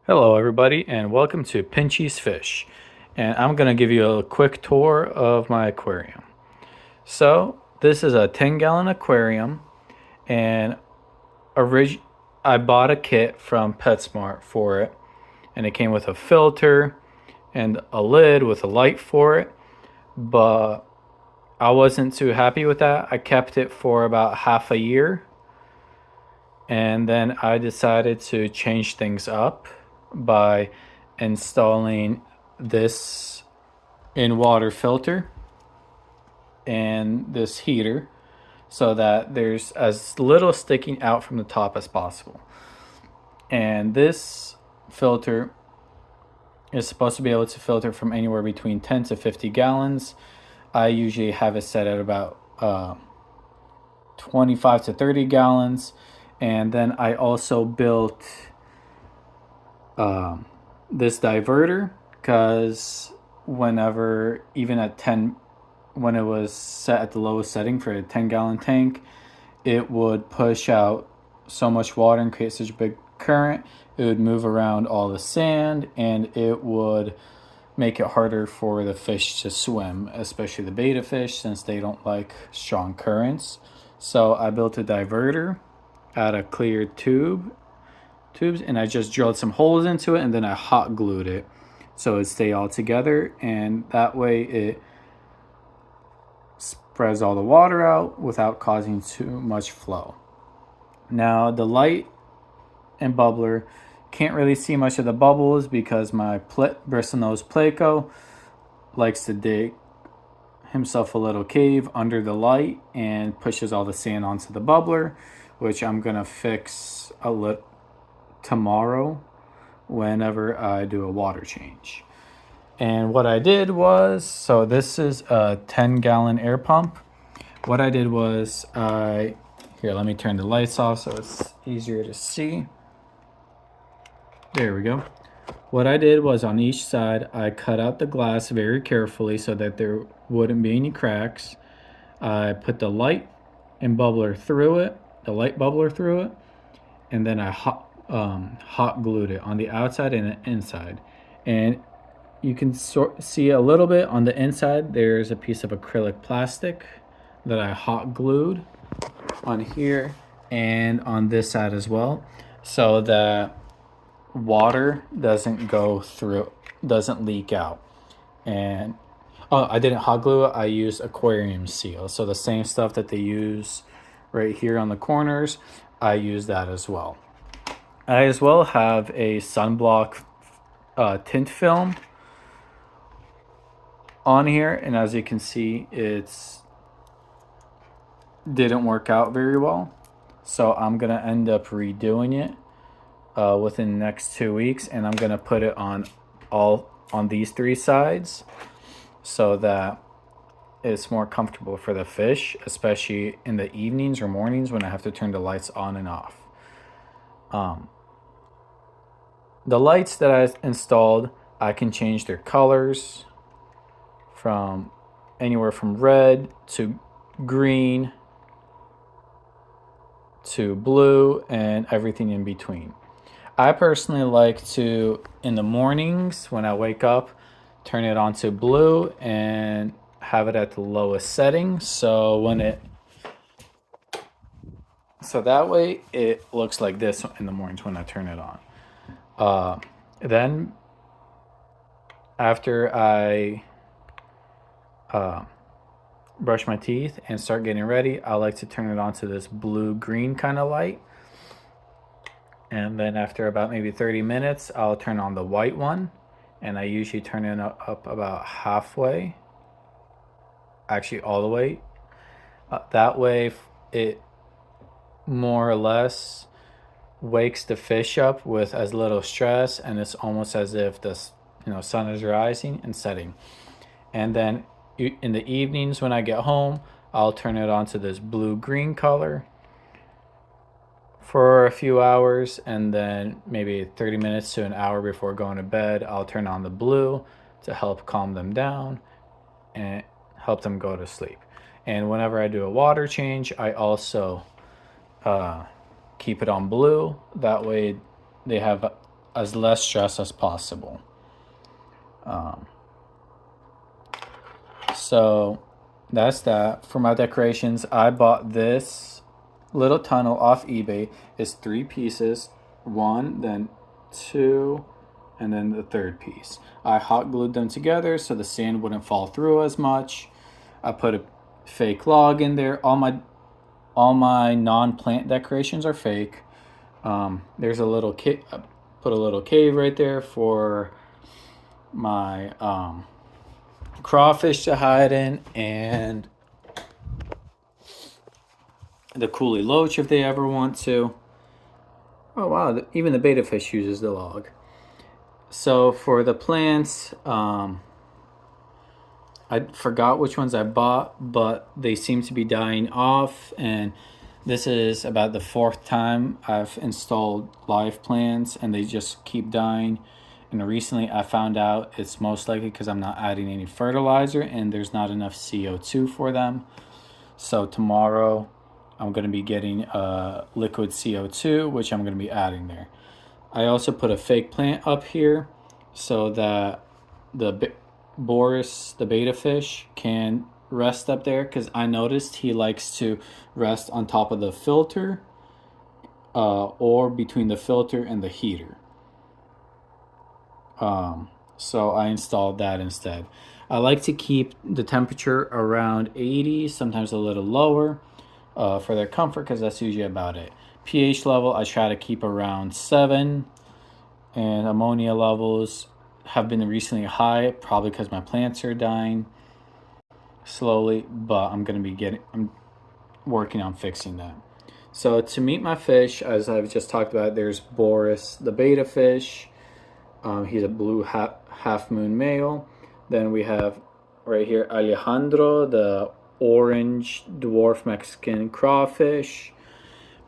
Hello, everybody, and welcome to Pinchy's Fish. And I'm going to give you a quick tour of my aquarium. So, this is a 10-gallon aquarium, and I bought a kit from PetSmart for it, and it came with a filter and a lid with a light for it. But I wasn't too happy with that. I kept it for about half a year, and then I decided to change things up by installing this in water filter and this heater so that there's as little sticking out from the top as possible. And this filter is supposed to be able to filter from anywhere between 10 to 50 gallons. I usually have it set at about 25 to 30 gallons. And then I also built this diverter because whenever, even at 10, when it was set at the lowest setting for a 10-gallon tank, it would push out so much water and create such a big current. It would move around all the sand and it would make it harder for the fish to swim, especially the betta fish, since they don't like strong currents. So I built a diverter out of clear tubes, and I just drilled some holes into it, and then I hot glued it so it stay all together, and that way it spreads all the water out without causing too much flow. Now the light and bubbler, can't really see much of the bubbles because my bristlenose pleco likes to dig himself a little cave under the light and pushes all the sand onto the bubbler, which I'm gonna fix tomorrow whenever I do a water change. And what I did was, so this is a 10-gallon air pump. What I did was here, let me turn the lights off so it's easier to see. There we go. What I did was, on each side, I cut out the glass very carefully so that there wouldn't be any cracks. I put the light bubbler through it, and then I hot glued it on the outside and the inside. And you can see a little bit on the inside, there's a piece of acrylic plastic that I hot glued on here and on this side as well, so that water doesn't leak out. And I didn't hot glue it, I used aquarium seal. So the same stuff that they use right here on the corners, I use that as well. I as well have a sunblock tint film on here, and as you can see, it's didn't work out very well. So I'm gonna end up redoing it within the next 2 weeks, and I'm gonna put it on these three sides so that it's more comfortable for the fish, especially in the evenings or mornings when I have to turn the lights on and off. The lights that I installed, I can change their colors from anywhere from red to green to blue and everything in between. I personally like to, in the mornings when I wake up, turn it on to blue and have it at the lowest setting. So that way it looks like this in the mornings when I turn it on. Then after I brush my teeth and start getting ready, I like to turn it on to this blue-green kind of light. And then after about maybe 30 minutes, I'll turn on the white one. And I usually turn it up about halfway, actually all the way. That way it more or less wakes the fish up with as little stress, and it's almost as if the sun is rising and setting. And then in the evenings when I get home, I'll turn it on to this blue-green color for a few hours, and then maybe 30 minutes to an hour before going to bed, I'll turn on the blue to help calm them down and help them go to sleep. And whenever I do a water change, I also keep it on blue. That way they have as less stress as possible. So that's that. For my decorations, I bought this little tunnel off eBay. It's 3 pieces, 1, then 2, and then the 3rd piece. I hot glued them together so the sand wouldn't fall through as much. I put a fake log in there. All my non-plant decorations are fake. There's a little cave. I put a little cave right there for my crawfish to hide in, and the coolie loach if they ever want to. Oh wow, even the betta fish uses the log. So for the plants, I forgot which ones I bought, but they seem to be dying off, and this is about the 4th time I've installed live plants and they just keep dying. And recently I found out it's most likely because I'm not adding any fertilizer and there's not enough CO2 for them. So tomorrow I'm going to be getting liquid CO2, which I'm going to be adding there. I also put a fake plant up here so that the Boris, the betta fish, can rest up there, because I noticed he likes to rest on top of the filter or between the filter and the heater. So I installed that instead. I like to keep the temperature around 80, sometimes a little lower, for their comfort, because that's usually about it. pH level I try to keep around 7, and ammonia levels have been recently high, probably because my plants are dying slowly, but I'm working on fixing that. So to meet my fish, as I've just talked about, there's Boris, the betta fish. He's a blue half moon male. Then we have right here Alejandro, the orange dwarf Mexican crawfish.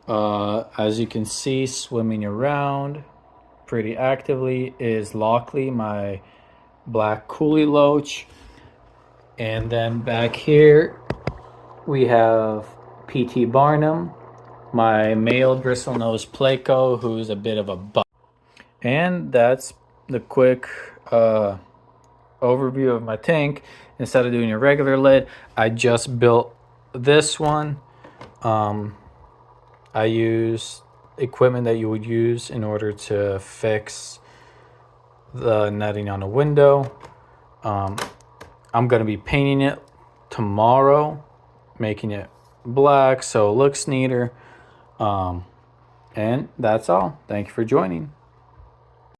As you can see, swimming around pretty actively is Lockley, my black coolie loach. And then back here we have PT Barnum, my male bristlenose pleco, who's a bit of a butt. And that's the quick overview of my tank. Instead of doing a regular lid, I just built this one. I use equipment that you would use in order to fix the netting on a window. I'm going to be painting it tomorrow, making it black so it looks neater. And that's all. Thank you for joining.